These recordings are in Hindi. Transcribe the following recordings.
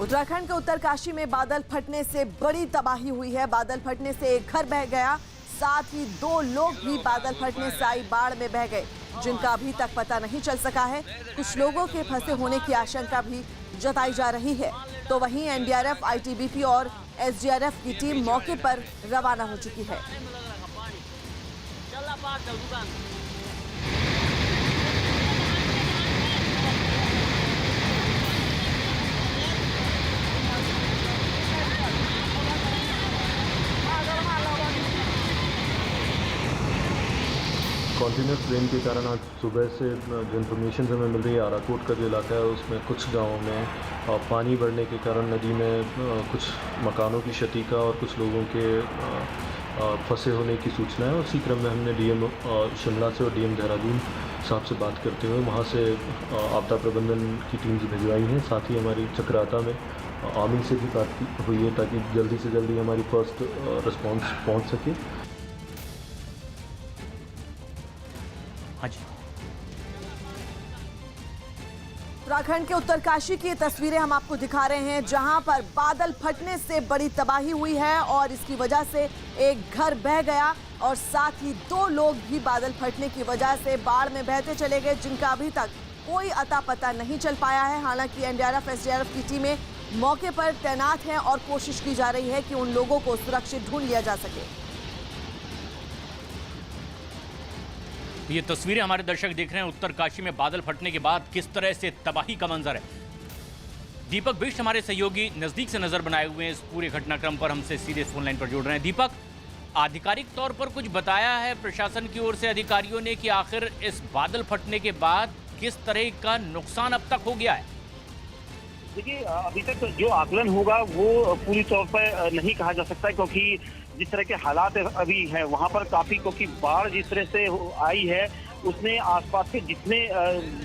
उत्तराखंड के उत्तरकाशी में बादल फटने से बड़ी तबाही हुई है। बादल फटने से एक घर बह गया, साथ ही 2 लोग भी बादल फटने से आई बाढ़ में बह गए, जिनका अभी तक पता नहीं चल सका है। कुछ लोगों के फंसे होने की आशंका भी जताई जा रही है। तो वहीं एनडीआरएफ, आईटीबीपी और एसडीआरएफ की टीम मौके पर रवाना हो चुकी है। कॉन्टीन्यूस रेन के कारण आज सुबह से जो इन्फॉर्मेशन हमें मिल रही है, आराकोट का जो इलाका है उसमें कुछ गाँवों में पानी बढ़ने के कारण नदी में कुछ मकानों की क्षति का और कुछ लोगों के फंसे होने की सूचना है। उसी क्रम में हमने डीएम शिमला से और डीएम देहरादून साहब से बात करते हुए वहाँ से आपदा प्रबंधन की टीम्स भिजवाई हैं। साथ ही हमारी चक्राता में आर्मी से भी बात हुई है ताकि जल्दी से जल्दी हमारी फर्स्ट रिस्पॉन्स पहुँच सके। हाँ जी, उत्तराखंड के उत्तरकाशी की तस्वीरें हम आपको दिखा रहे हैं, जहां पर बादल फटने से बड़ी तबाही हुई है और इसकी वजह से एक घर बह गया और साथ ही 2 लोग भी बादल फटने की वजह से बाढ़ में बहते चले गए, जिनका अभी तक कोई अता पता नहीं चल पाया है। हालांकि एनडीआरएफ, एसडीआरएफ की टीमें मौके पर तैनात हैं और कोशिश की जा रही है कि उन लोगों को सुरक्षित ढूंढ लिया जा सके। ये तस्वीरें हमारे दर्शक देख रहे हैं उत्तरकाशी में बादल फटने के बाद किस तरह से तबाही का मंजर है। दीपक बिष्ट हमारे सहयोगी नजदीक से नजर बनाए हुए हैं इस पूरे घटनाक्रम पर, हमसे सीधे फोन लाइन पर जुड़ रहे हैं। दीपक, आधिकारिक तौर पर कुछ बताया है प्रशासन की ओर से अधिकारियों ने कि आखिर इस बादल फटने के बाद किस तरह का नुकसान अब तक हो गया है? देखिए, अभी तक जो आकलन होगा वो पूरी तौर पर नहीं कहा जा सकता, क्योंकि जिस तरह के हालात अभी हैं वहाँ पर काफी, क्योंकि बाढ़ जिस तरह से आई है उसने आसपास के जितने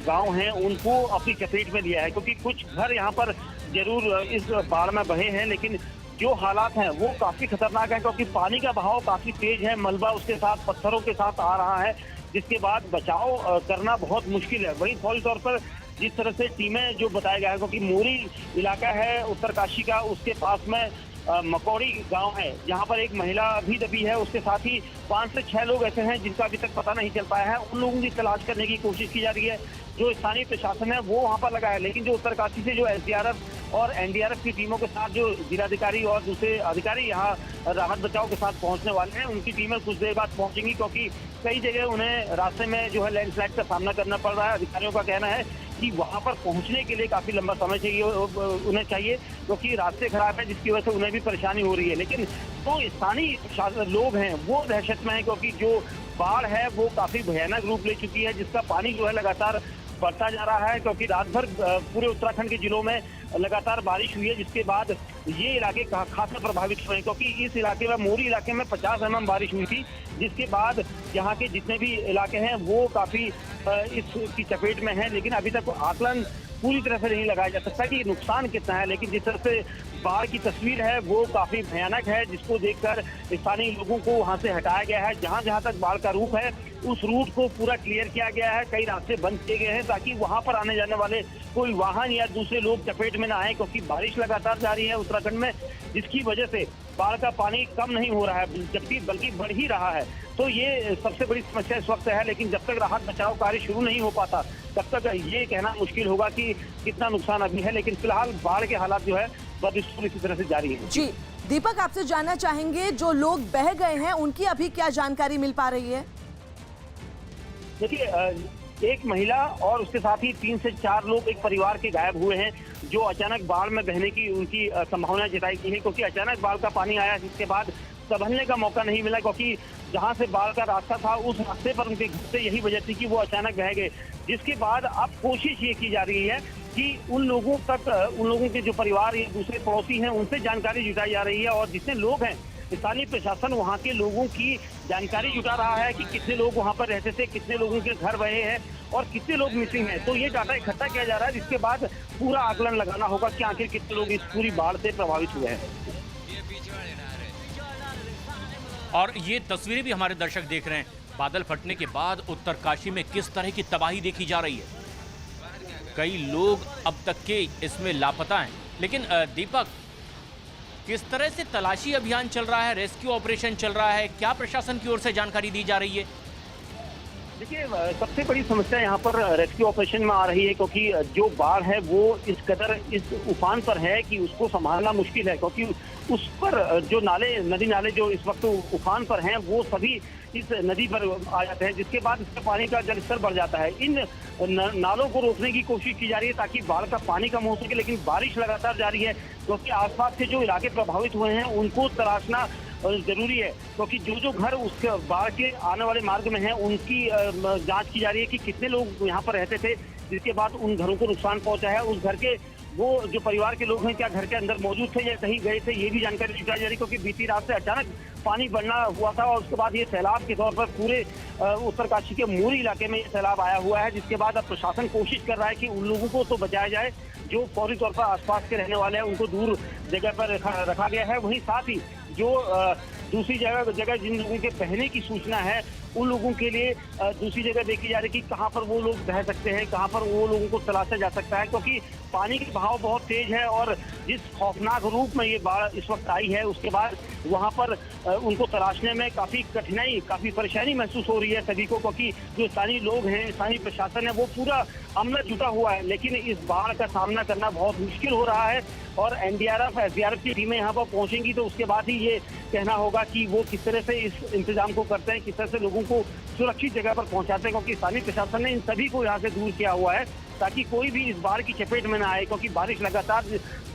गांव हैं उनको अपनी चपेट में लिया है। क्योंकि कुछ घर यहाँ पर जरूर इस बाढ़ में बहे हैं, लेकिन जो हालात हैं वो काफी खतरनाक है, क्योंकि पानी का बहाव काफी तेज है, मलबा उसके साथ पत्थरों के साथ आ रहा है, जिसके बाद बचाव करना बहुत मुश्किल है। वहीं फौरी तौर पर जिस तरह से टीमें जो बताया गया है, क्योंकि मोरी इलाका है उत्तरकाशी का, उसके पास में मकौड़ी गांव है जहां पर एक महिला भी दबी है, उसके साथ ही 5 से 6 लोग ऐसे हैं जिनका अभी तक पता नहीं चल पाया है। उन लोगों की तलाश करने की कोशिश की जा रही है। जो स्थानीय प्रशासन है वो वहां पर लगा है, लेकिन जो उत्तरकाशी से जो एसडीआरएफ और एनडीआरएफ की टीमों के साथ जो जिलाधिकारी और दूसरे अधिकारी यहाँ राहत बचाव के साथ पहुंचने वाले हैं, उनकी टीमें कुछ देर बाद पहुंचेंगी, क्योंकि कई जगह उन्हें रास्ते में जो है लैंडस्लाइड का सामना करना पड़ रहा है। अधिकारियों का कहना है कि वहां पर पहुंचने के लिए काफी लंबा समय चाहिए उन्हें चाहिए, क्योंकि रास्ते खराब है, जिसकी वजह से उन्हें भी परेशानी हो रही है। लेकिन तो स्थानीय लोग हैं वो दहशत में है, क्योंकि जो बाढ़ है वो काफी भयानक रूप ले चुकी है, जिसका पानी जो है लगातार बढ़ता जा रहा है। क्योंकि रात भर पूरे उत्तराखंड के जिलों में लगातार बारिश हुई है, जिसके बाद ये इलाके खासा प्रभावित हुए हैं, क्योंकि इस इलाके में मोरी इलाके में 50 mm बारिश हुई थी, जिसके बाद यहाँ के जितने भी इलाके हैं वो काफी इसकी चपेट में हैं। लेकिन अभी तक आकलन पूरी तरह से नहीं लगाया जा सकता कि नुकसान कितना है, लेकिन जिस तरह से बाढ़ की तस्वीर है वो काफी भयानक है, जिसको देखकर स्थानीय लोगों को वहां से हटाया गया है। जहां जहां तक बाढ़ का रूट है उस रूट को पूरा क्लियर किया गया है, कई रास्ते बंद किए गए हैं ताकि वहां पर आने जाने वाले कोई वाहन या दूसरे लोग चपेट में न आए, क्योंकि बारिश लगातार जारी है उत्तराखंड में, जिसकी वजह से बाढ़ का पानी कम नहीं हो रहा है, जबकि बल्कि बढ़ ही रहा है। तो ये सबसे बड़ी समस्या इस वक्त है। लेकिन जब तक राहत बचाव कार्य शुरू नहीं हो पाता तब तक ये कहना मुश्किल होगा कि कितना नुकसान अभी है। लेकिन फिलहाल बाढ़ के हालात जो है बदस्तूर इसी तरह से जारी है। जी दीपक, आपसे जानना चाहेंगे जो लोग बह गए हैं उनकी अभी क्या जानकारी मिल पा रही है? देखिए, एक महिला और उसके साथ ही 3 से 4 लोग एक परिवार के गायब हुए हैं, जो अचानक बाढ़ में बहने की उनकी संभावना जताई गई है, क्योंकि अचानक बाढ़ का पानी आया, जिसके बाद संभलने का मौका नहीं मिला, क्योंकि जहां से बाढ़ का रास्ता था उस रास्ते पर उनके घर से यही वजह थी कि वो अचानक बह गए। जिसके बाद अब कोशिश ये की जा रही है कि उन लोगों के जो परिवार या दूसरे पड़ोसी हैं उनसे जानकारी जुटाई जा रही है, और जितने लोग हैं स्थानीय प्रशासन वहाँ के लोगों की जानकारी जुटा रहा है कि कितने लोग वहाँ पर रहते थे, कितने लोगों के घर बहे हैं और कितने लोग मिसिंग हैं। तो ये डाटा इकट्ठा किया जा रहा है, जिसके बाद पूरा आकलन लगाना होगा कि आखिर कितने लोग इस पूरी बाढ़ से प्रभावित हुए हैं। और ये तस्वीरें भी हमारे दर्शक देख रहे हैं, बादल फटने के बाद उत्तरकाशी में किस तरह की तबाही देखी जा रही है। कई लोग अब तक के इसमें लापता हैं। लेकिन दीपक, किस तरह से तलाशी अभियान चल रहा है, रेस्क्यू ऑपरेशन चल रहा है, क्या प्रशासन की ओर से जानकारी दी जा रही है? देखिए, सबसे बड़ी समस्या यहाँ पर रेस्क्यू ऑपरेशन में आ रही है, क्योंकि जो बाढ़ है वो इस कदर इस उफान पर है कि उसको संभालना मुश्किल है, क्योंकि उस पर जो नदी नाले जो इस वक्त उफान पर हैं वो सभी इस नदी पर आ जाते हैं, जिसके बाद इसका पानी का जलस्तर बढ़ जाता है। इन नालों को रोकने की कोशिश की जा रही है ताकि बाढ़ का पानी कम हो सके, लेकिन बारिश लगातार जारी है, क्योंकि आसपास के जो इलाके प्रभावित हुए हैं उनको तराशना जरूरी है, क्योंकि जो घर उसके बाढ़ के आने वाले मार्ग में हैं उनकी जांच की जा रही है कि कितने लोग यहाँ पर रहते थे, जिसके बाद उन घरों को नुकसान पहुंचा है। उस घर के वो जो परिवार के लोग हैं क्या घर के अंदर मौजूद थे या कहीं गए थे, ये भी जानकारी जुटाई जा रही, क्योंकि बीती रात से अचानक पानी बढ़ना हुआ था और उसके बाद ये सैलाब के तौर पर पूरे उत्तरकाशी के मूरी इलाके में ये सैलाब आया हुआ है, जिसके बाद अब प्रशासन कोशिश कर रहा है कि उन लोगों को तो बचाया जाए जो फौरी तौर पर आसपास के रहने वाले हैं, उनको दूर जगह पर रखा गया है। वहीं साथ ही जो दूसरी जगह जिन लोगों के बहने की सूचना है उन लोगों के लिए दूसरी जगह देखी जा रही है कि कहां पर वो लोग बह सकते हैं, कहां पर वो लोगों को तलाशा जा सकता है, क्योंकि पानी के बहाव बहुत तेज है और जिस खौफनाक रूप में ये बाढ़ इस वक्त आई है उसके बाद वहां पर उनको तलाशने में काफी कठिनाई, काफी परेशानी महसूस हो रही है सभी को, क्योंकि जो स्थानीय लोग हैं, स्थानीय प्रशासन है, वो पूरा अमला जुटा हुआ है, लेकिन इस बाढ़ का सामना करना बहुत मुश्किल हो रहा है। और एनडीआरएफ, एसडीआरएफ की टीमें यहाँ पर पहुंचेंगी तो उसके बाद ही ये कहना होगा कि वो किस तरह से इस इंतजाम को करते हैं, किस तरह से लोगों को सुरक्षित जगह पर पहुंचाते हैं, क्योंकि स्थानीय प्रशासन ने इन सभी को यहाँ से दूर किया हुआ है ताकि कोई भी इस बाढ़ की चपेट में ना आए, क्योंकि बारिश लगातार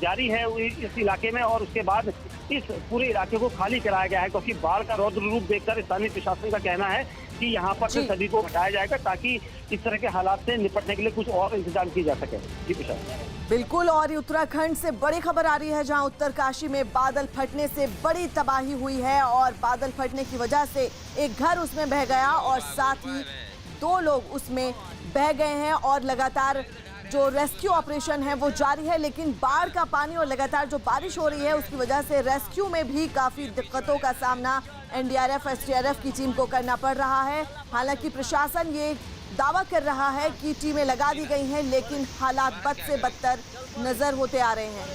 जारी है इस इलाके में और उसके बाद इस पूरे इलाके को खाली कराया गया है, क्योंकि बाढ़ का रौद्र रूप देखकर स्थानीय प्रशासन का कहना है कि यहाँ पर से सभी को हटाया जाएगा ताकि इस तरह के हालात से निपटने के लिए कुछ और इंतजाम किए जा सके। जी प्रशासन बिल्कुल। और उत्तराखंड से बड़ी खबर आ रही है, जहां उत्तरकाशी में बादल फटने से बड़ी तबाही हुई है और बादल फटने की वजह से एक घर उसमें बह गया और साथ ही 2 लोग उसमें बह गए हैं और लगातार जो रेस्क्यू ऑपरेशन है वो जारी है, लेकिन बाढ़ का पानी और लगातार जो बारिश हो रही है उसकी वजह से रेस्क्यू में भी काफी दिक्कतों का सामना एनडीआरएफ, एसडीआरएफ की टीम को करना पड़ रहा है। हालांकि प्रशासन ये दावा कर रहा है कि टीमें लगा दी गई हैं, लेकिन हालात बद से बदतर नजर होते आ रहे हैं।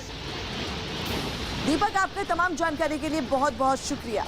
दीपक, आपके तमाम जानकारी के लिए बहुत बहुत शुक्रिया।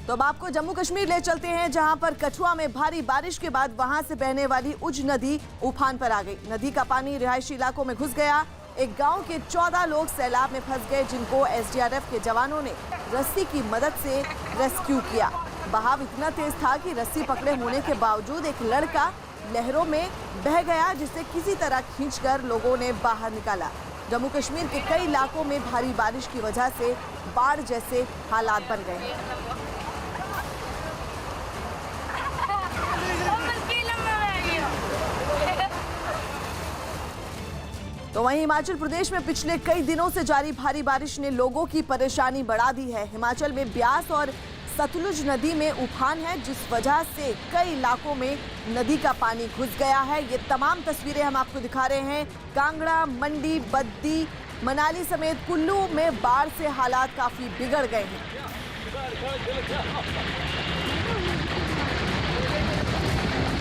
तो अब आपको जम्मू कश्मीर ले चलते हैं, जहां पर कठुआ में भारी बारिश के बाद वहां से बहने वाली उज नदी उफान पर आ गई। नदी का पानी रिहायशी इलाकों में घुस गया। एक गांव के 14 लोग सैलाब में फंस गए, जिनको एसडीआरएफ के जवानों ने रस्सी की मदद से रेस्क्यू किया। बहाव इतना तेज था कि रस्सी पकड़े होने के बावजूद एक लड़का लहरों में बह गया, जिसे किसी तरह खींचकर लोगों ने बाहर निकाला। जम्मू कश्मीर के कई इलाकों में भारी बारिश की वजह से बाढ़ जैसे हालात बन गए हैं। तो वहीं हिमाचल प्रदेश में पिछले कई दिनों से जारी भारी बारिश ने लोगों की परेशानी बढ़ा दी है। हिमाचल में ब्यास और सतलुज नदी में उफान है, जिस वजह से कई इलाकों में नदी का पानी घुस गया है। ये तमाम तस्वीरें हम आपको दिखा रहे हैं। कांगड़ा, मंडी, बद्दी, मनाली समेत कुल्लू में बाढ़ से हालात काफी बिगड़ गए हैं।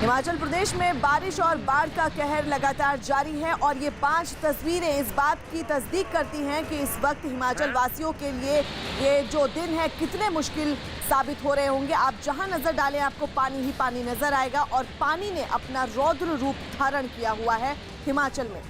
हिमाचल प्रदेश में बारिश और बाढ़ का कहर लगातार जारी है और ये 5 तस्वीरें इस बात की तस्दीक करती हैं कि इस वक्त हिमाचल वासियों के लिए ये जो दिन है कितने मुश्किल साबित हो रहे होंगे। आप जहां नजर डालें आपको पानी ही पानी नजर आएगा और पानी ने अपना रौद्र रूप धारण किया हुआ है हिमाचल में।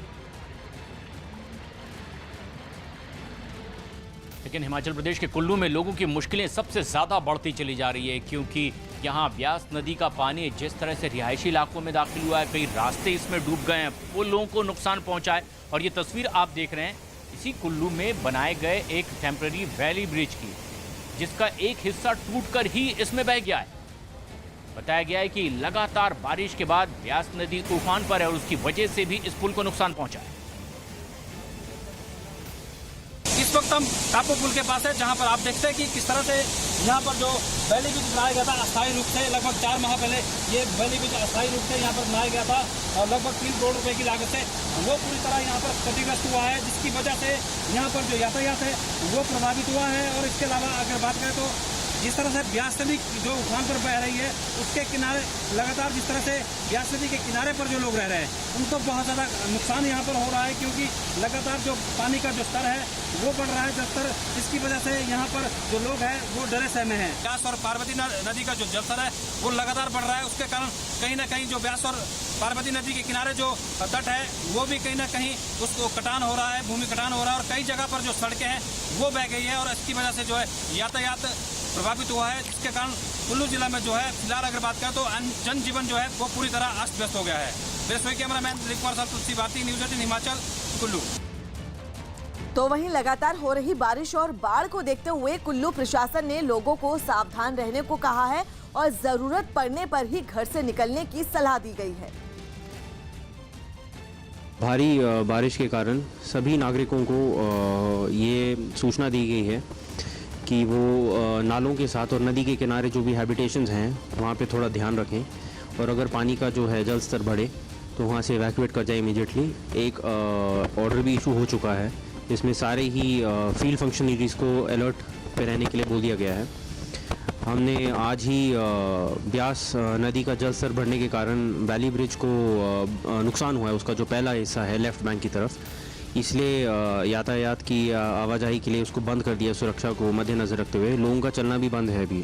लेकिन हिमाचल प्रदेश के कुल्लू में लोगों की मुश्किलें सबसे ज़्यादा बढ़ती चली जा रही है, क्योंकि यहाँ ब्यास नदी का पानी जिस तरह से रिहायशी इलाकों में दाखिल हुआ है, कई रास्ते इसमें डूब गए हैं, पुलों को नुकसान पहुँचा है। और ये तस्वीर आप देख रहे हैं इसी कुल्लू में बनाए गए एक टेम्पररी वैली ब्रिज की, जिसका एक हिस्सा टूटकर ही इसमें बह गया है। बताया गया है कि लगातार बारिश के बाद ब्यास नदी तूफान पर है और उसकी वजह से भी इस पुल को नुकसान पहुँचा है। इस वक्त हम टापू पुल के पास है, जहां पर आप देखते हैं कि किस तरह से यहां पर जो वैली ब्रिज बनाया गया था अस्थायी रूप से, लगभग 4 माह पहले ये वैली ब्रिज अस्थायी रूप से यहां पर बनाया गया था और लगभग 3 करोड़ रुपए की लागत से वो पूरी तरह यहां पर क्षतिग्रस्त हुआ है, जिसकी वजह से यहां पर जो यातायात है वो प्रभावित हुआ है। और इसके अलावा अगर बात करें तो जिस तरह से ब्यास नदी जो उफान पर बह रही है उसके किनारे लगातार जिस तरह से ब्यास नदी के किनारे पर जो लोग रह रहे हैं उनको बहुत ज़्यादा नुकसान यहाँ पर हो रहा है, क्योंकि लगातार जो पानी का जो स्तर है वो बढ़ रहा है जलस्तर। इसकी वजह से यहाँ पर जो लोग हैं वो डरे सहमे हैं। ब्यास और पार्वती नदी का जो जलस्तर है वो लगातार बढ़ रहा है, उसके कारण कहीं ना कहीं जो ब्यास और पार्वती नदी के किनारे जो तट है वो भी कहीं ना कहीं उसको कटान हो रहा है, भूमि कटान हो रहा है, और कई जगह पर जो सड़कें हैं वो बह गई है और इसकी वजह से जो है यातायात प्रभावित हुआ है, जिसके कारण कुल्लू जिला में जो है फिलहाल अगर बात करें तो जनजीवन जो है वो पूरी तरह अस्त व्यस्त हो गया है। मेरे सोई कैमरामैन दिलीप कुमार साथ तुलसी भारती, न्यूज़ 18 हिमाचल, कुल्लू। तो वहीं लगातार हो रही बारिश और बाढ़ को देखते हुए कुल्लू प्रशासन ने लोगों को सावधान रहने को कहा है और जरूरत पड़ने पर ही घर से निकलने की सलाह दी गई है। भारी बारिश के कारण सभी नागरिकों को ये सूचना दी गई है कि वो नालों के साथ और नदी के किनारे जो भी हैबिटेशंस हैं वहाँ पे थोड़ा ध्यान रखें, और अगर पानी का जो है जल स्तर बढ़े तो वहाँ से इवैक्यूएट कर जाए इमीडिएटली। एक ऑर्डर भी इशू हो चुका है, इसमें सारे ही फील्ड फंक्शनरीज को अलर्ट पे रहने के लिए बोल दिया गया है। हमने आज ही ब्यास नदी का जल स्तर बढ़ने के कारण वैली ब्रिज को नुकसान हुआ है, उसका जो पहला हिस्सा है लेफ़्ट बैंक की तरफ, इसलिए यातायात की आवाजाही के लिए उसको बंद कर दिया। सुरक्षा को मद्देनज़र रखते हुए लोगों का चलना भी बंद है अभी।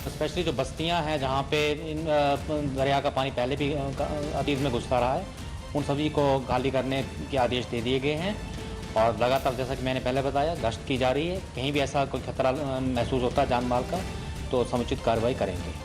स्पेशली जो बस्तियां हैं जहाँ पे इन दरिया का पानी पहले भी अतीत में घुसता रहा है, उन सभी को खाली करने के आदेश दे दिए गए हैं और लगातार जैसा कि मैंने पहले बताया गश्त की जा रही है। कहीं भी ऐसा कोई खतरा महसूस होता है जान माल का तो समुचित कार्रवाई करेंगे।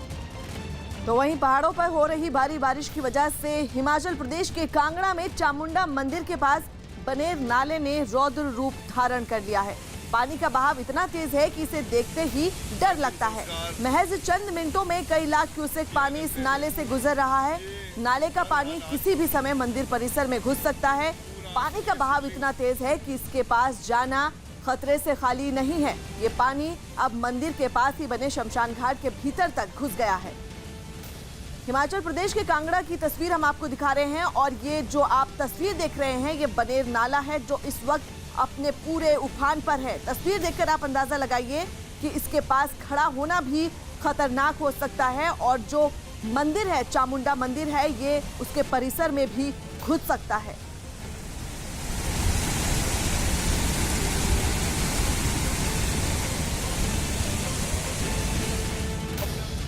तो वहीं पहाड़ों पर हो रही भारी बारिश की वजह से हिमाचल प्रदेश के कांगड़ा में चामुंडा मंदिर के पास बने नाले ने रौद्र रूप धारण कर लिया है। पानी का बहाव इतना तेज है कि इसे देखते ही डर लगता है। महज चंद मिनटों में कई लाख क्यूसेक पानी इस नाले से गुजर रहा है। नाले का पानी किसी भी समय मंदिर परिसर में घुस सकता है। पानी का बहाव इतना तेज है कि इसके पास जाना खतरे से खाली नहीं है। ये पानी अब मंदिर के पास ही बने शमशान घाट के भीतर तक घुस गया है। हिमाचल प्रदेश के कांगड़ा की तस्वीर हम आपको दिखा रहे हैं और ये जो आप तस्वीर देख रहे हैं ये बनेर नाला है जो इस वक्त अपने पूरे उफान पर है। तस्वीर देखकर आप अंदाजा लगाइए कि इसके पास खड़ा होना भी खतरनाक हो सकता है और जो मंदिर है चामुंडा मंदिर है ये उसके परिसर में भी घुस सकता है।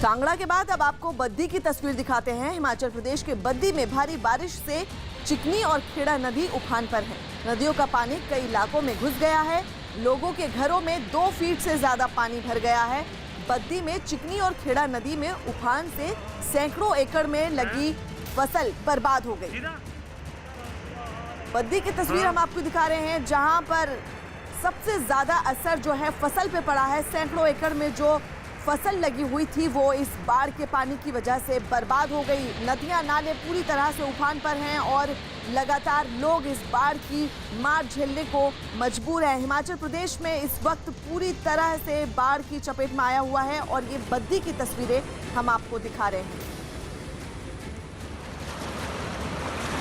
कांगड़ा के बाद अब आपको बद्दी की तस्वीर दिखाते हैं। हिमाचल प्रदेश के बद्दी में भारी बारिश से चिकनी और खेड़ा नदी उफान पर है। नदियों का पानी कई इलाकों में घुस गया है। लोगों के घरों में 2 फीट से ज्यादा पानी भर गया है। बद्दी में चिकनी और खेड़ा नदी में उफान से सैकड़ों एकड़ में लगी फसल बर्बाद हो गई। बद्दी की तस्वीर हम आपको दिखा रहे हैं जहां पर सबसे ज्यादा असर जो है फसल पे पड़ा है। सैकड़ों एकड़ में जो फसल लगी हुई थी वो इस बाढ़ के पानी की वजह से बर्बाद हो गई। नदियां नाले पूरी तरह से उफान पर हैं और लगातार लोग इस बाढ़ की मार झेलने को मजबूर हैं। हिमाचल प्रदेश में इस वक्त पूरी तरह से बाढ़ की चपेट में आया हुआ है और ये बद्दी की तस्वीरें हम आपको दिखा रहे हैं।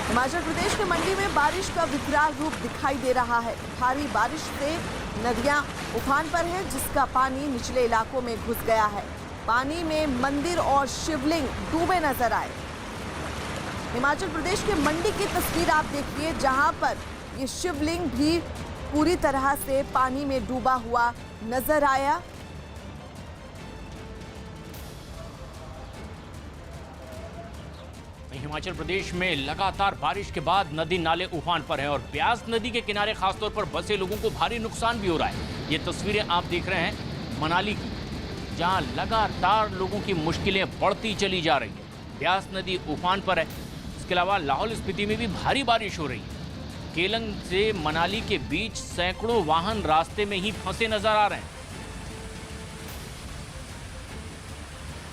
हिमाचल प्रदेश के मंडी में बारिश का विकराल रूप दिखाई दे रहा है। भारी बारिश से नदियां उफान पर हैं जिसका पानी निचले इलाकों में घुस गया है। पानी में मंदिर और शिवलिंग डूबे नजर आए। हिमाचल प्रदेश के मंडी की तस्वीर आप देखिए जहां पर ये शिवलिंग भी पूरी तरह से पानी में डूबा हुआ नजर आया। हिमाचल प्रदेश में लगातार बारिश के बाद नदी नाले उफान पर हैं और ब्यास नदी के किनारे खासतौर पर बसे लोगों को भारी नुकसान भी हो रहा है। ये तस्वीरें आप देख रहे हैं मनाली की, जहां लगातार लोगों की मुश्किलें बढ़ती चली जा रही है। ब्यास नदी उफान पर है। इसके अलावा लाहौल स्पीति में भी भारी बारिश हो रही है। केलंग से मनाली के बीच सैकड़ों वाहन रास्ते में ही फंसे नजर आ रहे हैं।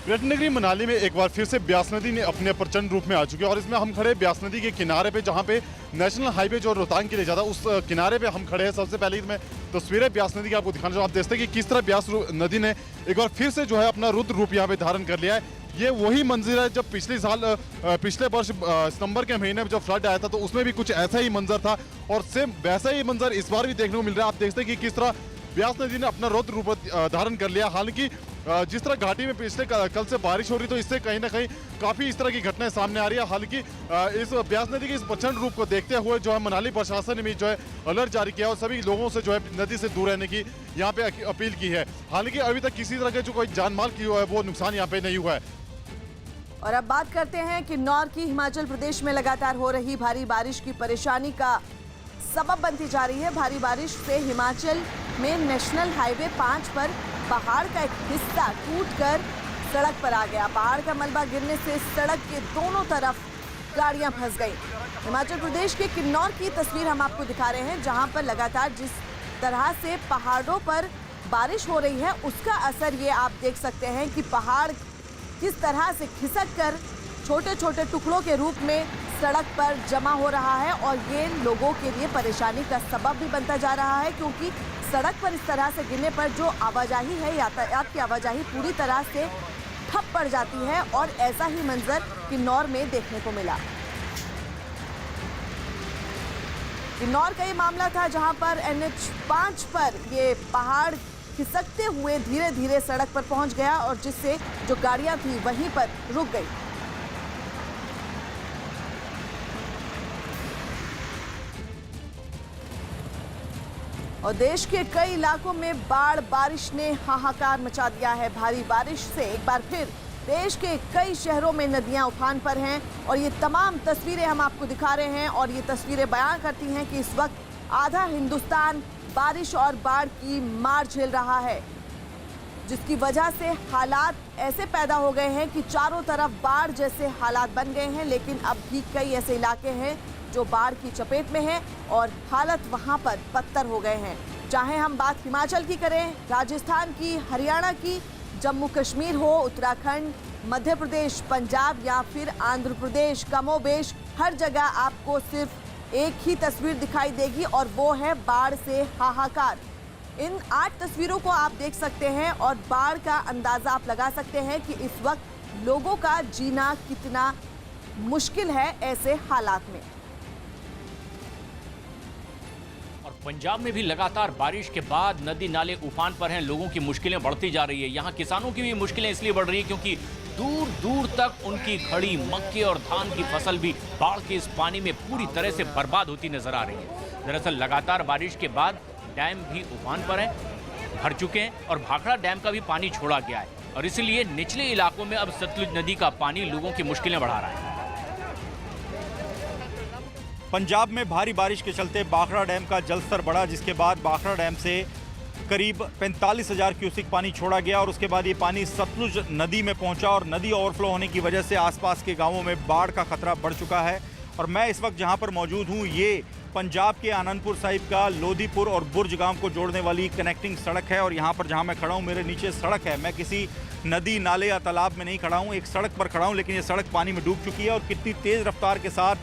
पर्यटन मनाली में एक बार फिर से ब्यास नदी ने अपने प्रचंड रूप में आ चुकी है और इसमें हम खड़े ब्यास नदी के किनारे पे जहाँ पे नेशनल हाईवे जो रोहतांग के लिए जाता है उस किनारे पे हम खड़े हैं। सबसे पहले मैं तस्वीरें ब्यास नदी की आपको दिखाना चाहूँ। आप देखते हैं कि किस तरह ब्यास नदी ने एक बार फिर से जो है अपना रुद्र रूप यहाँ पे धारण कर लिया है। ये वही मंजर है जब पिछले वर्ष सितंबर के महीने में जब फ्लड आया था तो उसमें भी कुछ ऐसा ही मंजर था और सेम वैसा ही मंजर इस बार भी देखने को मिल रहा है। आप देखते हैं कि किस तरह ब्यास नदी ने अपना रौद्र रूप धारण कर लिया। हालांकि जिस तरह घाटी में पिछले कल से बारिश हो रही, तो इससे कहीं ना कहीं काफ़ी इस तरह की घटनाएं सामने आ रही है। हालांकि इस ब्यास नदी के इस प्रचंड रूप को देखते हुए जो है मनाली प्रशासन ने भी जो है अलर्ट जारी किया और सभी लोगों से जो है नदी से दूर रहने की यहाँ पे अपील की है। हालांकि अभी तक किसी तरह के जो कोई जानमाल की हुआ है वो नुकसान यहाँ पे नहीं हुआ है। और अब बात करते हैं किन्नौर की। हिमाचल प्रदेश में लगातार हो रही भारी बारिश की परेशानी का सबब बनती जा रही है। भारी बारिश से हिमाचल में नेशनल हाईवे 5 पर पहाड़ का एक हिस्सा टूटकर सड़क पर आ गया। पहाड़ का मलबा गिरने से सड़क के दोनों तरफ गाड़ियां फंस गई। हिमाचल प्रदेश के किन्नौर की तस्वीर हम आपको दिखा रहे हैं, जहां पर लगातार जिस तरह से पहाड़ों पर बारिश हो रही है उसका असर ये आप देख सकते हैं कि पहाड़ किस तरह से खिसक कर छोटे छोटे टुकड़ों के रूप में सड़क पर जमा हो रहा है। और ये लोगों के लिए परेशानी का सबब भी बनता जा रहा है, क्योंकि सड़क पर इस तरह से गिरने पर जो आवाजाही है, यातायात की आवाजाही पूरी तरह से ठप पड़ जाती है। और ऐसा ही मंजर किन्नौर में देखने को मिला। किन्नौर का ये मामला था जहां पर NH 5 पर ये पहाड़ खिसकते हुए धीरे धीरे सड़क पर पहुंच गया और जिससे जो गाड़ियां थी वहीं पर रुक गई। और देश के कई इलाकों में बाढ़ बारिश ने हाहाकार मचा दिया है। भारी बारिश से एक बार फिर देश के कई शहरों में नदियां उफान पर हैं और ये तमाम तस्वीरें हम आपको दिखा रहे हैं। और ये तस्वीरें बयां करती हैं कि इस वक्त आधा हिंदुस्तान बारिश और बाढ़ की मार झेल रहा है, जिसकी वजह से हालात ऐसे पैदा हो गए हैं कि चारों तरफ बाढ़ जैसे हालात बन गए हैं। लेकिन अब भी कई ऐसे इलाके हैं जो बाढ़ की चपेट में हैं और हालत वहां पर बदतर हो गए हैं। चाहे हम बात हिमाचल की करें, राजस्थान की, हरियाणा की, जम्मू कश्मीर हो, उत्तराखंड, मध्य प्रदेश, पंजाब या फिर आंध्र प्रदेश, कमोबेश हर जगह आपको सिर्फ एक ही तस्वीर दिखाई देगी और वो है बाढ़ से हाहाकार। इन 8 तस्वीरों को आप देख सकते हैं और बाढ़ का अंदाजा आप लगा सकते हैं कि इस वक्त लोगों का जीना कितना मुश्किल है ऐसे हालात में। और पंजाब में भी लगातार बारिश के बाद नदी नाले उफान पर हैं, लोगों की मुश्किलें बढ़ती जा रही है। यहाँ किसानों की भी मुश्किलें इसलिए बढ़ रही है क्योंकि दूर दूर तक उनकी खड़ी मक्के और धान की फसल भी बाढ़ के इस पानी में पूरी तरह से बर्बाद होती नजर आ रही है। दरअसल लगातार बारिश के बाद डैम भी उफान पर हैं, भर चुके हैं और भाखड़ा डैम का भी पानी छोड़ा गया है और इसलिए निचले इलाकों में अब सतलुज नदी का पानी लोगों की मुश्किलें बढ़ा रहा है। पंजाब में भारी बारिश के चलते भाखड़ा डैम का जलस्तर बढ़ा, जिसके बाद भाखड़ा डैम से करीब 45,000 क्यूसेक पानी छोड़ा गया और उसके बाद ये पानी सतलुज नदी में पहुंचा और नदी ओवरफ्लो होने की वजह से आसपास के गांवों में बाढ़ का खतरा बढ़ चुका है। और मैं इस वक्त जहां पर मौजूद हूं, ये पंजाब के आनंदपुर साहिब का लोधीपुर और बुर्ज गांव को जोड़ने वाली कनेक्टिंग सड़क है। और यहाँ पर जहाँ मैं खड़ा हूँ, मेरे नीचे सड़क है। मैं किसी नदी, नाले या तालाब में नहीं खड़ा हूँ, एक सड़क पर खड़ा हूँ, लेकिन ये सड़क पानी में डूब चुकी है और कितनी तेज़ रफ्तार के साथ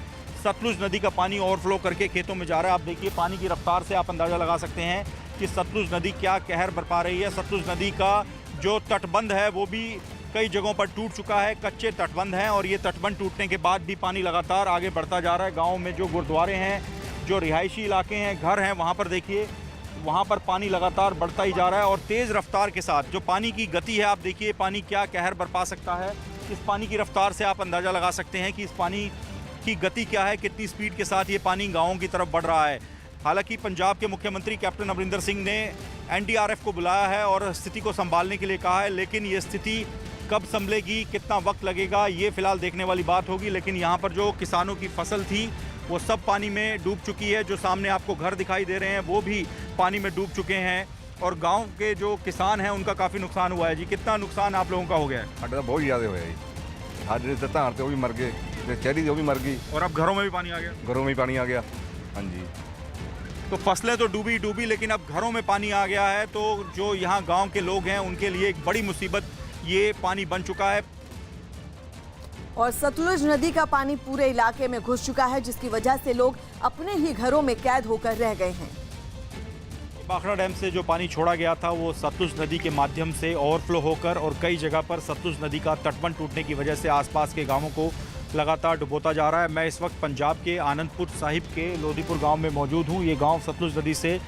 सतलुज नदी का पानी ओवरफ्लो करके खेतों में जा रहा है। आप देखिए पानी की रफ्तार से आप अंदाज़ा लगा सकते हैं कि सतलुज नदी क्या कहर बरपा रही है। सतलुज नदी का जो तटबंध है वो भी कई जगहों पर टूट चुका है, कच्चे तटबंध हैं और ये तटबंध टूटने के बाद भी पानी लगातार आगे बढ़ता जा रहा है। गाँव में जो गुरुद्वारे हैं, जो रिहायशी इलाके हैं, घर हैं, वहाँ पर देखिए वहाँ पर पानी लगातार बढ़ता ही जा रहा है और तेज़ रफ्तार के साथ जो पानी की गति है, आप देखिए पानी क्या कहर बरपा सकता है। इस पानी की रफ्तार से आप अंदाज़ा लगा सकते हैं कि इस पानी की गति क्या है, कितनी स्पीड के साथ ये पानी गाँवों की तरफ बढ़ रहा है। हालांकि पंजाब के मुख्यमंत्री कैप्टन अमरिंदर सिंह ने NDRF को बुलाया है और स्थिति को संभालने के लिए कहा है, लेकिन ये स्थिति कब संभलेगी, कितना वक्त लगेगा, ये फिलहाल देखने वाली बात होगी। लेकिन यहाँ पर जो किसानों की फसल थी वो सब पानी में डूब चुकी है। जो सामने आपको घर दिखाई दे रहे हैं वो भी पानी में डूब चुके हैं और गांव के जो किसान हैं उनका काफ़ी नुकसान हुआ है। जी, कितना नुकसान आप लोगों का हो गया है? साढ़े तो बहुत ज़्यादा हुआ है। साढ़े तो धान तो भी मर गए, चेरी तो भी मर गई और अब घरों में भी पानी आ गया? घरों में ही पानी आ गया। हाँ जी, तो फसलें तो डूबी, लेकिन अब घरों में पानी आ गया है। तो जो यहाँ गाँव के लोग हैं उनके लिए एक बड़ी मुसीबत ये पानी बन चुका है। और सतलुज नदी का पानी पूरे इलाके में घुस चुका है, जिसकी वजह से लोग अपने ही घरों में कैद होकर रह गए हैं। भाखड़ा डैम से जो पानी छोड़ा गया था वो सतलुज नदी के माध्यम से ओवरफ्लो होकर और कई जगह पर सतलुज नदी का तटबंध टूटने की वजह से आसपास के गांवों को लगातार डुबोता जा रहा है। मैं इस वक्त पंजाब के आनंदपुर साहिब के लोधीपुर गांव में मौजूद हूं। ये गांव सतलुज नदी से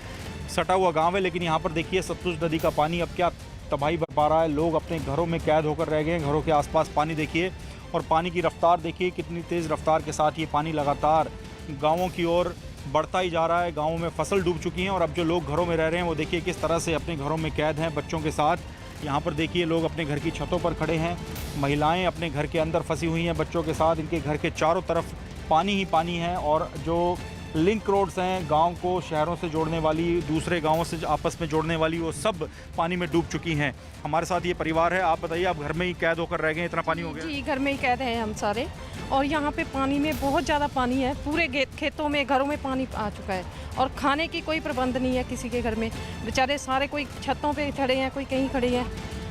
सटा हुआ गांव है, लेकिन यहाँ पर देखिए सतलुज नदी का पानी अब क्या तबाही बरपा रहा है। लोग अपने घरों में कैद होकर रह गए हैं। घरों के आसपास पानी देखिए और पानी की रफ्तार देखिए कितनी तेज़ रफ्तार के साथ ये पानी लगातार गाँवों की ओर बढ़ता ही जा रहा है। गाँवों में फसल डूब चुकी हैं और अब जो लोग घरों में रह रहे हैं वो देखिए किस तरह से अपने घरों में कैद हैं बच्चों के साथ। यहाँ पर देखिए लोग अपने घर की छतों पर खड़े हैं, महिलाएं अपने घर के अंदर फंसी हुई हैं बच्चों के साथ। इनके घर के चारों तरफ पानी ही पानी है और जो लिंक रोड्स हैं गांव को शहरों से जोड़ने वाली, दूसरे गांवों से आपस में जोड़ने वाली, वो सब पानी में डूब चुकी हैं। हमारे साथ ये परिवार है। आप बताइए, आप घर में ही कैद होकर रह गए, इतना पानी हो गया? जी, घर में ही कैद हैं हम सारे। और यहाँ पे पानी में बहुत ज़्यादा पानी है, पूरे खेतों में, घरों में पानी आ चुका है और खाने की कोई प्रबंध नहीं है किसी के घर में। बेचारे सारे कोई छतों पे खड़े हैं, कोई कहीं खड़े हैं।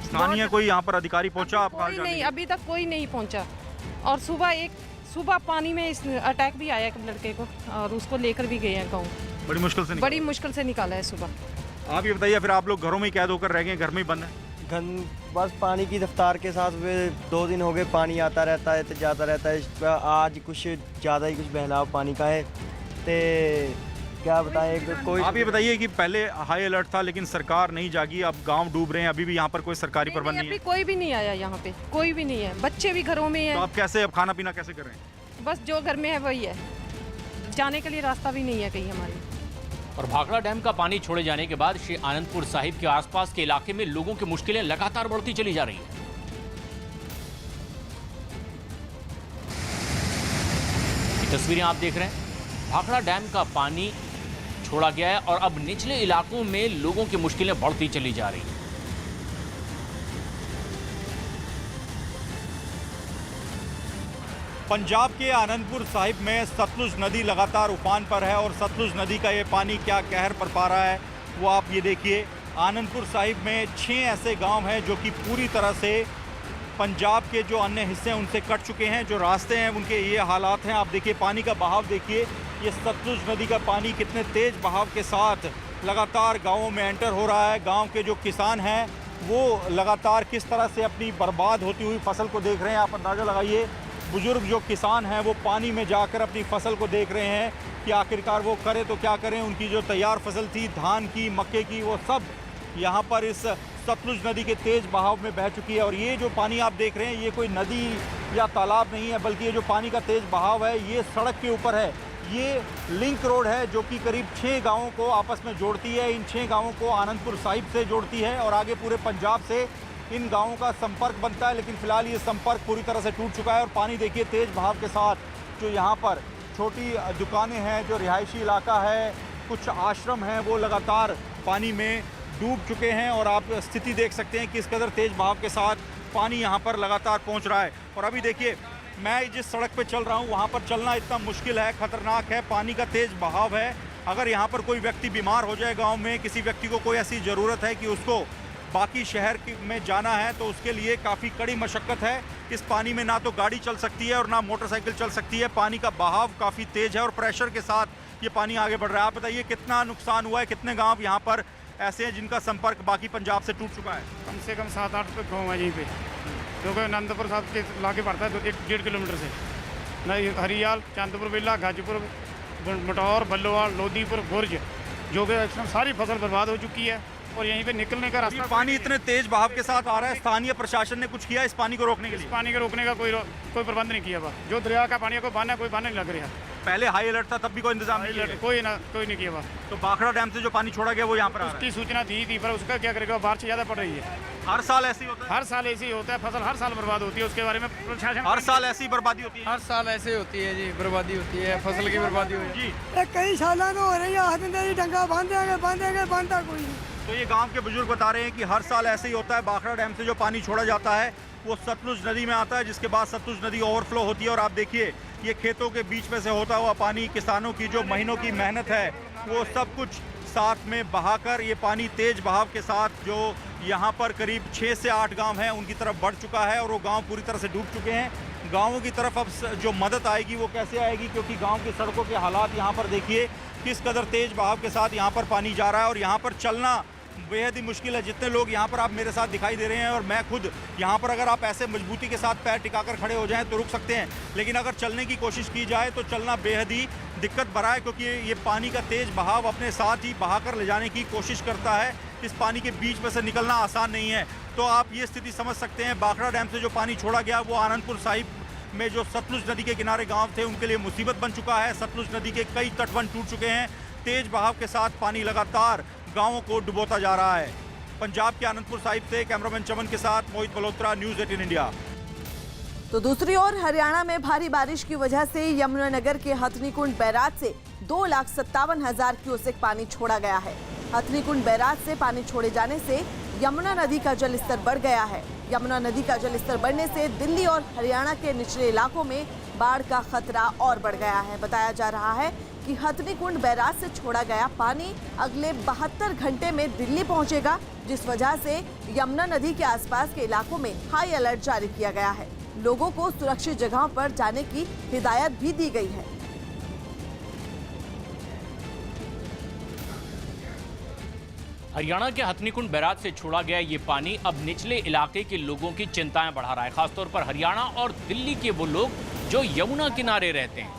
स्थानीय कोई यहाँ पर अधिकारी पहुँचा? आप कोई नहीं, अभी तक कोई नहीं पहुँचा। और सुबह पानी में इस अटैक भी आया एक लड़के को और उसको लेकर भी गए हैं गाँव। बड़ी मुश्किल से निकाला है सुबह। आप ये बताइए, फिर आप लोग घरों में ही कैद होकर रह गए, घर में ही बंद है? बस पानी की रफ्तार के साथ वे 2 दिन हो गए पानी आता रहता है तो जाता रहता है। आज कुछ ज़्यादा ही कुछ बहलाव पानी का है तो क्या बताएं कोई। आप ये बताइए कि पहले हाई अलर्ट था लेकिन सरकार नहीं जागी, अब गांव डूब रहे हैं, अभी भी यहाँ पर कोई सरकारी प्रबंध नहीं है? कोई भी नहीं आया यहाँ पे, कोई भी नहीं है। बच्चे भी घरों में हैं। तो आप कैसे, अब खाना पीना कैसे कर रहे हैं? बस जो घर में है वही है, जाने के लिए रास्ता भी नहीं है कहीं हमारे। और भाखड़ा डैम का पानी छोड़े जाने के बाद श्री आनंदपुर साहिब के आसपास के इलाके में लोगों की मुश्किलें लगातार बढ़ती चली जा रही हैं। ये तस्वीरें आप देख रहे हैं, भाखड़ा डैम का पानी छोड़ा गया है और अब निचले इलाकों में लोगों की मुश्किलें बढ़ती चली जा रही हैं। पंजाब के आनंदपुर साहिब में सतलुज नदी लगातार उफान पर है और सतलुज नदी का ये पानी क्या कहर बरपा रहा है वो आप ये देखिए। आनंदपुर साहिब में 6 ऐसे गांव हैं जो कि पूरी तरह से पंजाब के जो अन्य हिस्से हैं उनसे कट चुके हैं। जो रास्ते हैं उनके ये हालात हैं। आप देखिए पानी का बहाव देखिए, ये सतलुज नदी का पानी कितने तेज़ बहाव के साथ लगातार गाँवों में एंटर हो रहा है। गाँव के जो किसान हैं वो लगातार किस तरह से अपनी बर्बाद होती हुई फसल को देख रहे हैं। आप अंदाज़ा लगाइए, बुजुर्ग जो किसान हैं वो पानी में जाकर अपनी फसल को देख रहे हैं कि आखिरकार वो करें तो क्या करें। उनकी जो तैयार फसल थी धान की, मक्के की, वो सब यहाँ पर इस सतलुज नदी के तेज़ बहाव में बह चुकी है। और ये जो पानी आप देख रहे हैं ये कोई नदी या तालाब नहीं है, बल्कि ये जो पानी का तेज़ बहाव है ये सड़क के ऊपर है। ये लिंक रोड है जो कि करीब 6 गाँवों को आपस में जोड़ती है। इन 6 गाँवों को आनंदपुर साहिब से जोड़ती है और आगे पूरे पंजाब से इन गाँवों का संपर्क बनता है। लेकिन फ़िलहाल ये संपर्क पूरी तरह से टूट चुका है और पानी देखिए तेज़ बहाव के साथ जो यहाँ पर छोटी दुकानें हैं, जो रिहायशी इलाका है, कुछ आश्रम हैं, वो लगातार पानी में डूब चुके हैं। और आप स्थिति देख सकते हैं कि किस कदर तेज़ बहाव के साथ पानी यहाँ पर लगातार पहुँच रहा है। और अभी देखिए मैं जिस सड़क पे चल रहा हूँ वहाँ पर चलना इतना मुश्किल है, ख़तरनाक है, पानी का तेज़ बहाव है। अगर यहाँ पर कोई व्यक्ति बीमार हो जाए गाँव में, किसी व्यक्ति को कोई ऐसी ज़रूरत है कि उसको बाकी शहर में जाना है तो उसके लिए काफ़ी कड़ी मशक्क़त है। इस पानी में ना तो गाड़ी चल सकती है और ना मोटरसाइकिल चल सकती है। पानी का बहाव काफ़ी तेज़ है और प्रेशर के साथ ये पानी आगे बढ़ रहा है। आप बताइए कितना नुकसान हुआ है, कितने गांव यहाँ पर ऐसे हैं जिनका संपर्क बाकी पंजाब से टूट चुका है? कम से कम 7-8 गाँव है यहीं पे, क्योंकि आनंदपुर साहब के लागे पड़ता है 1-1.5 किलोमीटर से। हरियाल, चांदपुर बिल्ला, गाजीपुर, मटौर, बल्लोवाल, लोधीपुर, गुर्ज, जो कि सारी फसल बर्बाद हो चुकी है और यहीं पे निकलने का रास्ता। पानी इतने तेज बहाव के साथ आ रहा है, स्थानीय प्रशासन ने कुछ किया इस पानी को रोकने के लिए? पानी को रोकने का कोई प्रबंध नहीं किया। जो दरिया का पानी को बांधना, कोई बांधने नहीं लग रहा। पहले हाई अलर्ट था तब भी कोई इंतजाम नहीं किया? कोई नहीं किया। तो भाखड़ा डैम से जो पानी छोड़ा गया वो यहाँ पर उसकी सूचना दी थी, पर उसका क्या करेगा, बारिश ज़्यादा पड़ रही है। हर साल ऐसे ही होता है? हर साल ऐसे ही होता है, फसल हर साल बर्बाद होती है। उसके बारे में प्रशासन हर साल ऐसी बर्बादी होती है? हर साल ऐसे होती है जी, बर्बादी होती है, फसल की बर्बादी होती है जी। कई सालों में हो रही है, डंगा बांधेंगे बांधता कोई नहीं। तो ये गांव के बुजुर्ग बता रहे हैं कि हर साल ऐसे ही होता है। भाखड़ा डैम से जो पानी छोड़ा जाता है वो सतलुज नदी में आता है, जिसके बाद सतलुज नदी ओवरफ्लो होती है। और आप देखिए ये खेतों के बीच में से होता हुआ पानी, किसानों की जो महीनों की मेहनत है वो सब कुछ साथ में बहाकर ये पानी तेज बहाव के साथ जो यहाँ पर करीब 6 से 8 गांव हैं उनकी तरफ बढ़ चुका है और वो गांव पूरी तरह से डूब चुके हैं। गांवों की तरफ अब जो मदद आएगी वो कैसे आएगी, क्योंकि गांव की सड़कों के हालात यहाँ पर देखिए किस कदर तेज बहाव के साथ यहाँ पर पानी जा रहा है और यहाँ पर चलना बेहद ही मुश्किल है। जितने लोग यहाँ पर आप मेरे साथ दिखाई दे रहे हैं और मैं खुद यहाँ पर, अगर आप ऐसे मजबूती के साथ पैर टिकाकर खड़े हो जाएं तो रुक सकते हैं, लेकिन अगर चलने की कोशिश की जाए तो चलना बेहद ही दिक्कत भरा है, क्योंकि ये पानी का तेज बहाव अपने साथ ही बहाकर ले जाने की कोशिश करता है। इस पानी के बीच में से निकलना आसान नहीं है। तो आप ये स्थिति समझ सकते हैं, बाखड़ा डैम से जो पानी छोड़ा गया वो आनंदपुर साहिब में जो सतलुज नदी के किनारे गांव थे उनके लिए मुसीबत बन चुका है। सतलुज नदी के कई तटबंध टूट चुके हैं। तेज बहाव के साथ पानी लगातार गांवों को डुबोता जा रहा है। पंजाब के आनंदपुर साहिब से कैमरामैन चमन के साथ मोहित मल्होत्रा, न्यूज़ 18 इंडिया। तो दूसरी ओर हरियाणा में भारी बारिश की वजह से यमुनानगर के हथनीकुंड बैराज से 2,57,000 क्यूसेक पानी छोड़ा गया है। हथनीकुंड बैराज से पानी छोड़े जाने से यमुना नदी का जलस्तर बढ़ गया है। यमुना नदी का जलस्तर बढ़ने से दिल्ली और हरियाणा के निचले इलाकों में बाढ़ का खतरा और बढ़ गया है। बताया जा रहा है कि हथनीकुंड बैराज से छोड़ा गया पानी अगले 72 घंटे में दिल्ली पहुंचेगा, जिस वजह से यमुना नदी के आसपास के इलाकों में हाई अलर्ट जारी किया गया है। लोगों को सुरक्षित जगहों पर जाने की हिदायत भी दी गई है। हरियाणा के हथनीकुंड बैराज से छोड़ा गया ये पानी अब निचले इलाके के लोगों की चिंताएं बढ़ा रहा है, खासतौर पर हरियाणा और दिल्ली के वो लोग जो यमुना किनारे रहते हैं।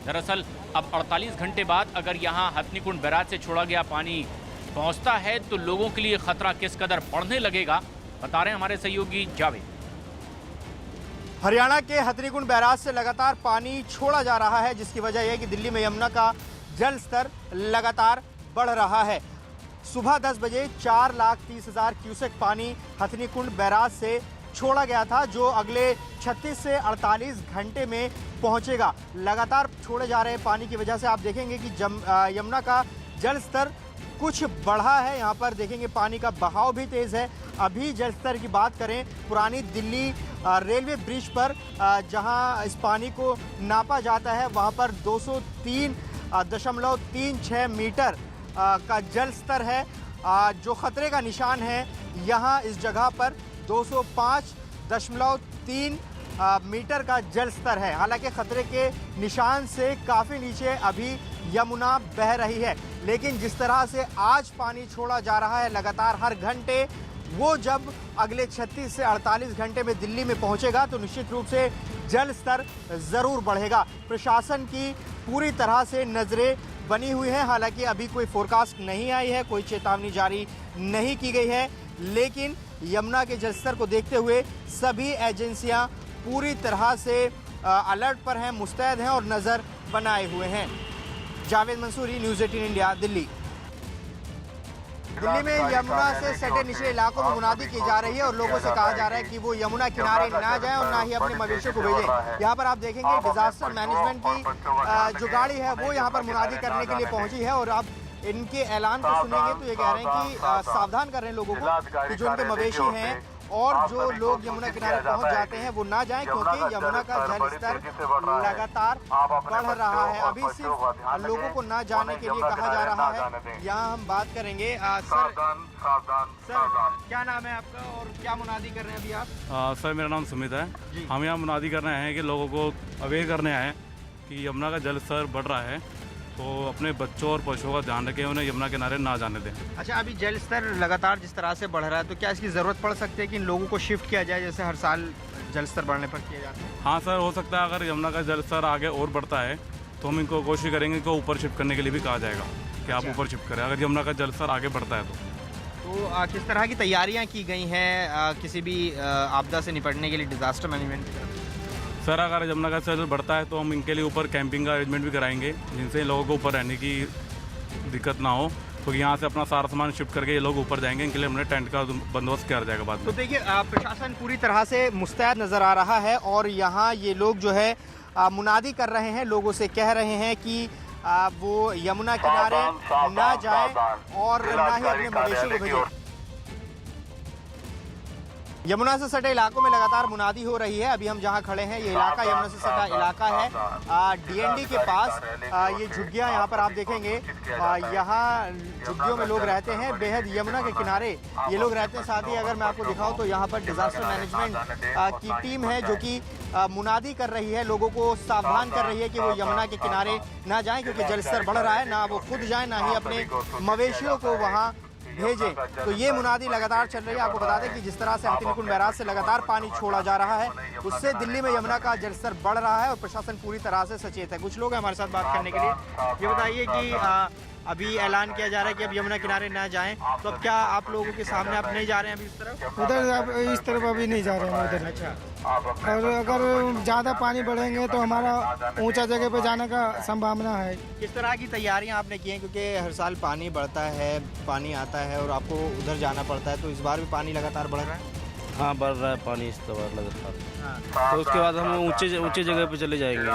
दरअसल अब 48 घंटे बाद अगर यहां हथनीकुंड बैराज से छोड़ा गया पानी पहुंचता है तो लोगों के लिए खतरा किस कदर बढ़ने लगेगा, बता रहे हैं हमारे सहयोगी जावेद। हरियाणा के हथनीकुंड बैराज से लगातार पानी छोड़ा जा रहा है, जिसकी वजह यह कि दिल्ली में यमुना का जल स्तर लगातार बढ़ रहा है। सुबह 10 बजे 4,30,000 क्यूसेक पानी हथनीकुंड बैराज से छोड़ा गया था, जो अगले 36 से 48 घंटे में पहुंचेगा। लगातार छोड़े जा रहे पानी की वजह से आप देखेंगे कि यमुना का जल स्तर कुछ बढ़ा है। यहाँ पर देखेंगे पानी का बहाव भी तेज़ है। अभी जल स्तर की बात करें, पुरानी दिल्ली रेलवे ब्रिज पर जहाँ इस पानी को नापा जाता है वहाँ पर 203.36 मीटर का जल स्तर है। जो खतरे का निशान है यहाँ इस जगह पर 205.3 मीटर का जल स्तर है। हालांकि खतरे के निशान से काफ़ी नीचे अभी यमुना बह रही है, लेकिन जिस तरह से आज पानी छोड़ा जा रहा है लगातार हर घंटे, वो जब अगले 36 से 48 घंटे में दिल्ली में पहुंचेगा तो निश्चित रूप से जल स्तर ज़रूर बढ़ेगा। प्रशासन की पूरी तरह से नज़रें बनी हुई हैं। हालांकि अभी कोई फोरकास्ट नहीं आई है, कोई चेतावनी जारी नहीं की गई है, लेकिन यमुना के जलस्तर को देखते हुए सभी एजेंसियां पूरी तरह से अलर्ट पर हैं, मुस्तैद हैं और नज़र बनाए हुए हैं। Javed Mansoori, news 18 India, Delhi. दिल्ली में यमुना से सटे निचले इलाकों में मुनादी की जा रही है और लोगों से कहा जा रहा है कि वो यमुना किनारे ना जाएं और ना ही अपने मवेशियों को भेजें। यहाँ पर आप देखेंगे डिजास्टर मैनेजमेंट की जो गाड़ी है वो यहाँ पर मुनादी करने के लिए पहुंची है और अब इनके ऐलान को सुनेंगे तो ये कह रहे हैं कि सावधान कर रहे हैं लोगों को कि जो उनके मवेशी हैं और जो लोग यमुना किनारे पहुंच जाते हैं वो ना जाएं, क्योंकि यमुना का जल स्तर लगातार बढ़ रहा है। अभी सिर्फ लोगों को ना जाने के लिए कहा जा रहा है। यहाँ हम बात करेंगे। सर, क्या नाम है आपका और क्या मुनादी कर रहे हैं अभी आप? सर, मेरा नाम सुमित है। हम यहाँ मुनादी कर रहे हैं कि लोगों को अवेयर करने आए कि यमुना का जल स्तर बढ़ रहा है, तो अपने बच्चों और पशुओं का ध्यान रखें, उन्हें यमुना किनारे ना जाने दें। अच्छा, अभी जल स्तर लगातार जिस तरह से बढ़ रहा है तो क्या इसकी ज़रूरत पड़ सकती है कि इन लोगों को शिफ्ट किया जाए, जैसे हर साल जल स्तर बढ़ने पर किया जाता है? हाँ सर, हो सकता है अगर यमुना का जल स्तर आगे और बढ़ता है तो हम इनको कोशिश करेंगे कि ऊपर शिफ्ट करने के लिए भी कहा जाएगा कि आप ऊपर शिफ्ट करें, अगर यमुना का जल स्तर आगे बढ़ता है तो किस तरह की तैयारियाँ की गई हैं किसी भी आपदा से निपटने के लिए डिज़ास्टर मैनेजमेंट की तरफ? सर, अगर यमुना का जल बढ़ता है तो हम इनके लिए ऊपर कैंपिंग का अरेंजमेंट भी कराएंगे, जिनसे इन लोगों को ऊपर रहने की दिक्कत ना हो। तो यहाँ से अपना सारा सामान शिफ्ट करके ये लोग ऊपर जाएंगे, इनके लिए हमने टेंट का बंदोबस्त किया जाएगा बाद में। तो देखिए, प्रशासन पूरी तरह से मुस्तैद नज़र आ रहा है और यहाँ ये लोग जो है मुनादी कर रहे हैं, लोगों से कह रहे हैं कि वो यमुना किनारे ना जाए और ना ही अपने मवेशियों को भेजें। यमुना से सटे इलाकों में लगातार मुनादी हो रही है। अभी हम जहां खड़े हैं ये इलाका यमुना से सटा इलाका है, डीएनडी के पास। ये झुग्गियां यहाँ पर आप देखेंगे, यहाँ झुग्गियों में लोग रहते हैं, बेहद यमुना के किनारे ये लोग रहते हैं। साथ ही अगर मैं आपको दिखाऊं तो यहाँ पर डिजास्टर मैनेजमेंट की टीम है जो कि मुनादी कर रही है, लोगों को सावधान कर रही है कि वो यमुना के किनारे ना जाएं, क्योंकि जलस्तर बढ़ रहा है। ना वो खुद जाएं, ना ही अपने मवेशियों को वहाँ भेजें। तो ये मुनादी लगातार चल रही है। आपको बता दें कि जिस तरह से हथिनीकुंड बैराज से लगातार पानी छोड़ा जा रहा है, उससे दिल्ली में यमुना का जलस्तर बढ़ रहा है और प्रशासन पूरी तरह से सचेत है। कुछ लोग हैं हमारे साथ बात करने के लिए। ये बताइए कि अभी ऐलान किया जा रहा है कि अब यमुना किनारे ना जाएं, तो अब क्या आप लोगों के सामने आप नहीं जा रहे हैं अभी इस तरफ? उधर अब इस तरफ अभी नहीं जा रहे हैं उधर। अच्छा, और अगर ज़्यादा पानी बढ़ेंगे तो हमारा ऊंचा जगह पे जाने का संभावना है। किस तरह की तैयारियां आपने की हैं, क्योंकि हर साल पानी बढ़ता है, पानी आता है और आपको उधर जाना पड़ता है, तो इस बार भी पानी लगातार बढ़ रहा है? हाँ, बढ़ रहा है पानी इस बार लगातार। तो उसके बाद हम ऊंचे जगह पे चले जाएंगे।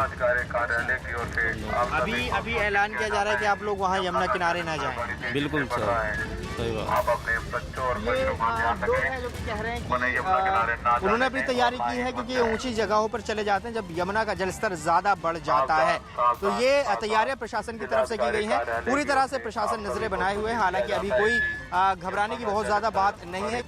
अभी ऐलान किया जा रहा है कि आप लोग वहाँ यमुना किनारे ना जाएं। बिल्कुल सर, सही बात। ये लोग हैं जो कि कह रहे हैं कि उन्होंने अपनी तैयारी की है, क्योंकि ऊंची जगहों पर चले जाते हैं जब यमुना का जलस्तर ज़्यादा बढ़ जाता है। तो ये तैयारियां प्रशासन की तरफ से की गई हैं। पूरी तरह से प्रशासन नजरें बनाए हुए हैं। हालांकि अभी कोई घबराने की बहुत ज़्यादा बात नहीं है।